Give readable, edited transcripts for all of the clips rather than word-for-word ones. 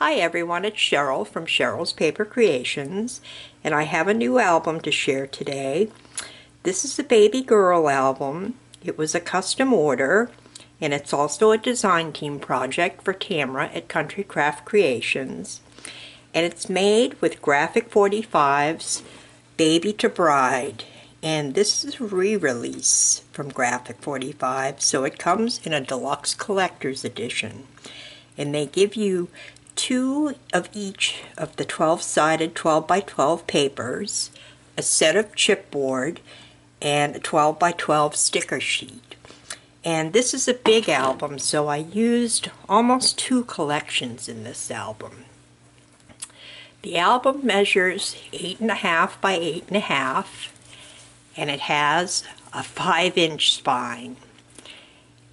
Hi everyone, it's Cheryl from Cheryl's Paper Creations, and I have a new album to share today. This is a baby girl album. It was a custom order, and it's also a design team project for Tamara at Country Craft Creations. And it's made with Graphic 45's Baby to Bride. And this is a re-release from Graphic 45, so it comes in a deluxe collector's edition. And they give you 2 of each of the 12-sided 12 by 12 papers, a set of chipboard, and a 12 by 12 sticker sheet. And this is a big album, so I used almost 2 collections in this album. The album measures 8.5 by 8.5, and it has a 5-inch spine.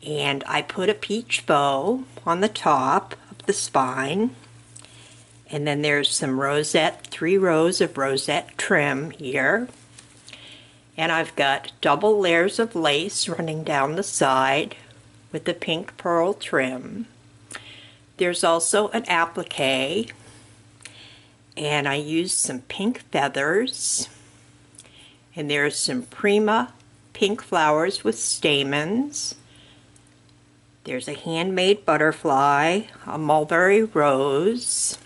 And I put a peach bow on the top of the spine, and then there's some rosette, 3 rows of rosette trim here, and I've got double layers of lace running down the side with the pink pearl trim. There's also an applique, and I used some pink feathers, and there's some Prima pink flowers with stamens. There's a handmade butterfly, a mulberry rose,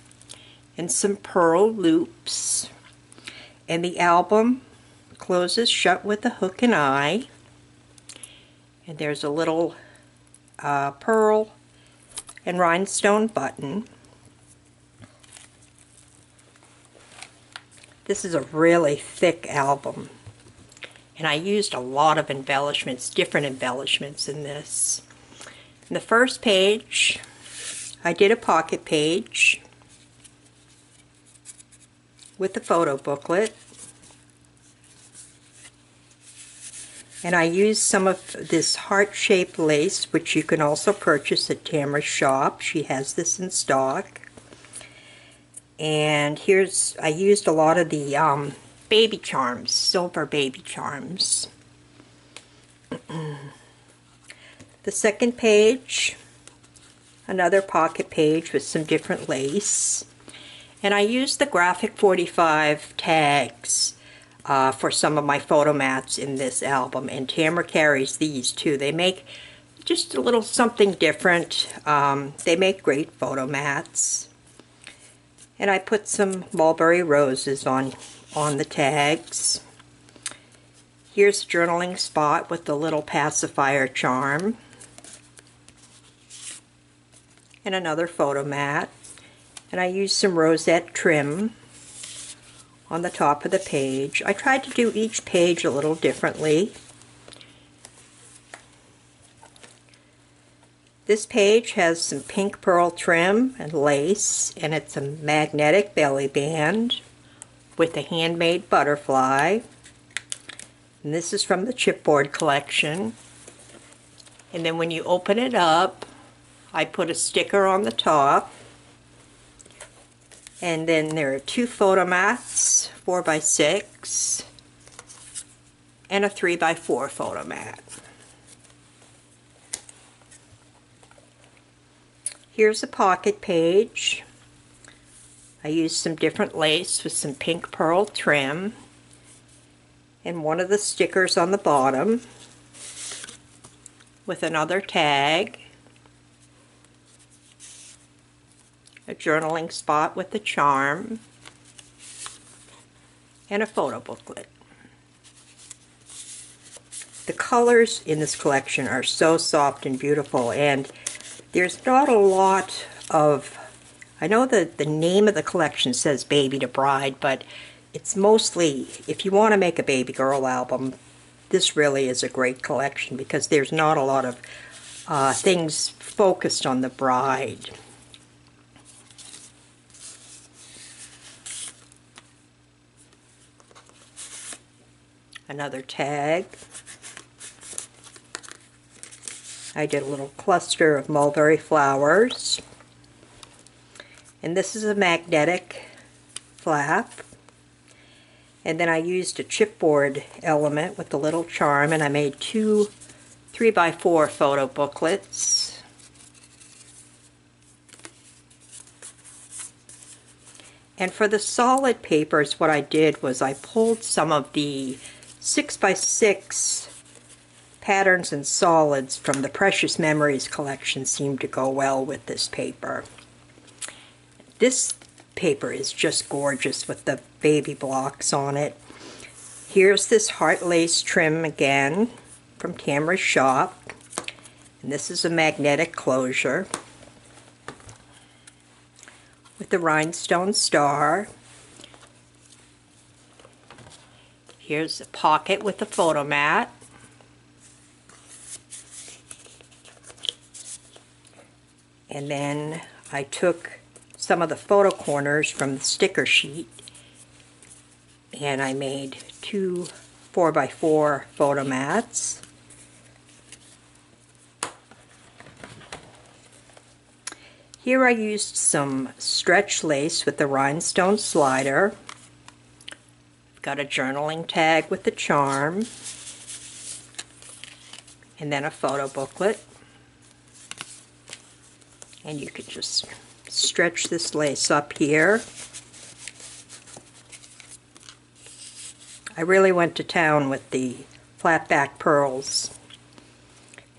and some pearl loops. And the album closes shut with a hook and eye. And there's a little pearl and rhinestone button. This is a really thick album. And I used a lot of embellishments, different embellishments in this. In the first page, I did a pocket page with the photo booklet, and I used some of this heart-shaped lace, which you can also purchase at Tamara's shop. She has this in stock. And I used a lot of the baby charms, silver baby charms. The second page, another pocket page with some different lace. And I used the Graphic 45 tags for some of my photo mats in this album. And Tamara carries these too. They make just a little something different. They make great photo mats. And I put some mulberry roses on the tags. Here's a journaling spot with the little pacifier charm. And another photo mat. And I used some rosette trim on the top of the page. I tried to do each page a little differently. This page has some pink pearl trim and lace, and it's a magnetic belly band with a handmade butterfly. And this is from the chipboard collection. And then when you open it up, I put a sticker on the top, and then there are 2 photo mats, 4x6, and a 3x4 photo mat. Here's a pocket page. I used some different lace with some pink pearl trim, and one of the stickers on the bottom with another tag. A journaling spot with the charm, and a photo booklet. The colors in this collection are so soft and beautiful, and there's not a lot of, I know that the name of the collection says Baby to Bride, but it's mostly, if you want to make a baby girl album, this really is a great collection because there's not a lot of things focused on the bride. Another tag. I did a little cluster of mulberry flowers. And this is a magnetic flap. And then I used a chipboard element with the little charm, and I made 2 3x4 photo booklets. And for the solid papers, what I did was I pulled some of the 6x6 patterns and solids from the Precious Memories collection. Seemed to go well with this paper. This paper is just gorgeous with the baby blocks on it. Here's this heart lace trim again from Tamara's shop. And this is a magnetic closure with the rhinestone star. Here's a pocket with a photo mat. And then I took some of the photo corners from the sticker sheet and I made 2 4x4 photo mats. Here I used some stretch lace with the rhinestone slider. I've got a journaling tag with the charm, and then a photo booklet. And you could just stretch this lace up here. I really went to town with the flat back pearls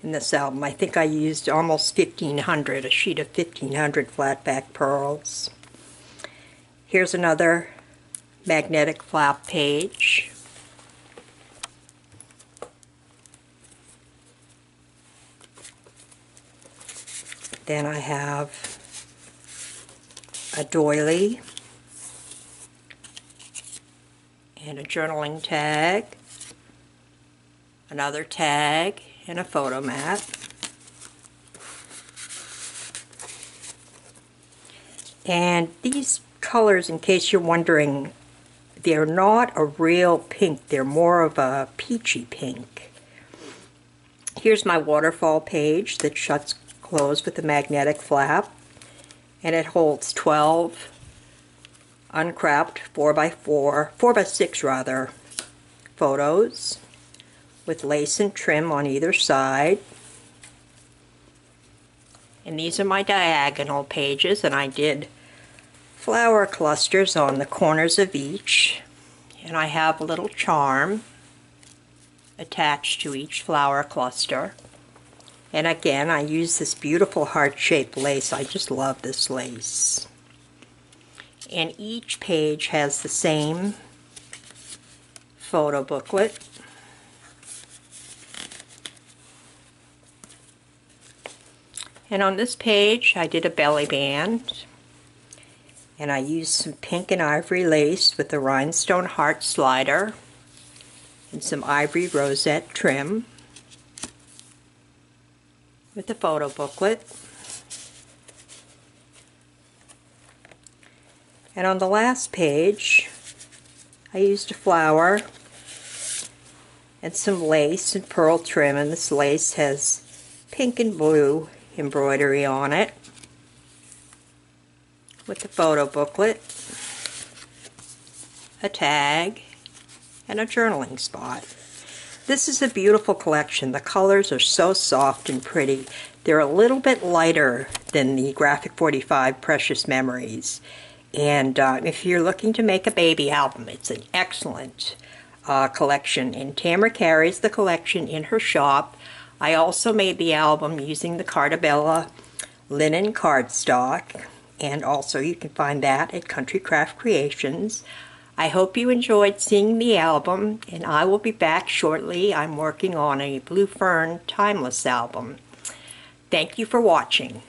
in this album. I think I used almost 1,500, a sheet of 1,500 flat back pearls. Here's another magnetic flap page. Then I have a doily and a journaling tag, another tag, and a photo mat. And these colors, in case you're wondering, they're not a real pink, they're more of a peachy pink. Here's my waterfall page that shuts closed with a magnetic flap, and it holds 12 uncrapped 4x6 rather, photos with lace and trim on either side. And these are my diagonal pages, and I did flower clusters on the corners of each, and I have a little charm attached to each flower cluster. And again, I use this beautiful heart-shaped lace. I just love this lace. And each page has the same photo booklet. And on this page, I did a belly band. And I used some pink and ivory lace with the rhinestone heart slider and some ivory rosette trim with the photo booklet. And on the last page, I used a flower and some lace and pearl trim, and this lace has pink and blue embroidery on it with the photo booklet, a tag, and a journaling spot. This is a beautiful collection. The colors are so soft and pretty. They're a little bit lighter than the Graphic 45 Precious Memories. And if you're looking to make a baby album, it's an excellent collection. And Tamara carries the collection in her shop. I also made the album using the Cartabella linen cardstock. And also you can find that at Country Craft Creations. I hope you enjoyed seeing the album, and I will be back shortly. I'm working on a Blue Fern Timeless album. Thank you for watching.